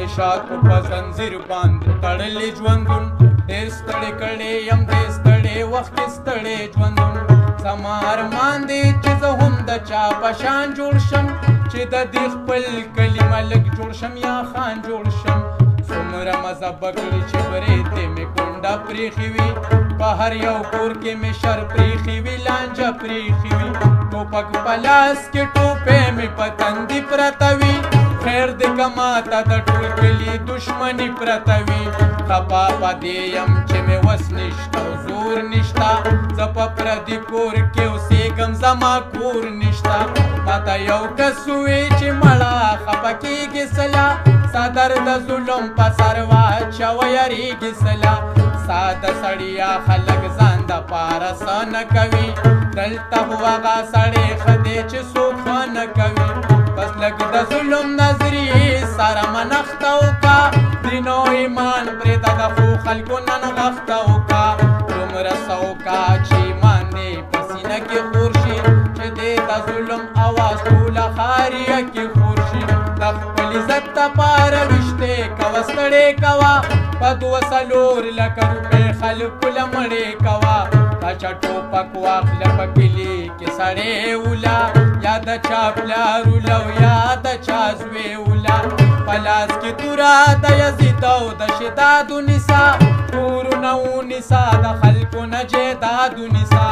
خواهشاتو په زنځیر باندې تړلی ژوندون ډېر ستړی کړی یم دې ستړی وخت کې ستړی ژوندون زما ارمان دی چې زه هم د چا په شان جوړ شم چې د دې خپل کلي ملک جوړ شم یا خان جوړ شم څومره مزه به کړي چې برېتې مې کونډه پرېښې وي په هر یو کور کې مې شر پرېښې وي لانجه پرېښې وي ټوپک په لاس کې ټوپې مې په تندي پرته وي خیر دې که ماته د ټول کلي دشمني پرته وي خفا په دې یم چې مې وس نشته او زور نشته زه په پردي کور کې اوسېږم زما کور نشته ماته یو کس ووایي چې مړه خفه کېږي سله صدر د ظلم په سر واچوه یریږي سله ساده سړیه خلک ځان دپاره څه نه کوي دلته خو هغه سړی ښه دی چې څوک ښه نه کوي بس لږ د ظلم نظریې سره منښته وکړه دین او ایمان پرېږده د ښو خلکو نن غښته وکړه دومره څه وکړه چې ایمان دې په سینه کې خور شي چې دې د ظلم اواز ټوله ښاریه کې خور شي د خپل عزت دپاره ویشتې کوه ستړې کوه په 2 لکه روپۍ خلکو له مړې کوه دا چا ټوپک واخله په کلي کې سړی وله یا د چا پلار وله او یا د چا زوی وله په لاس کې توره د یزید او د شداد ونیسه کورونه ونیسه د خلکو نه جیداد ونیسه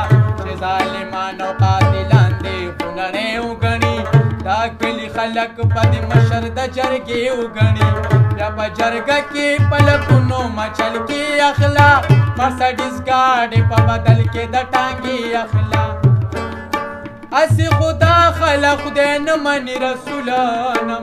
چې ظالمان او قاتلان دې خونړی وګڼي دا کلي خلک به د مشر د جرګې وګڼي بیا په جرګه کې په لکونو مچل کې اخلا مرسډیز ګاډي په بدل کې د ټانګې اخلا هسې خدا خلق خدای نه مني رسوله نه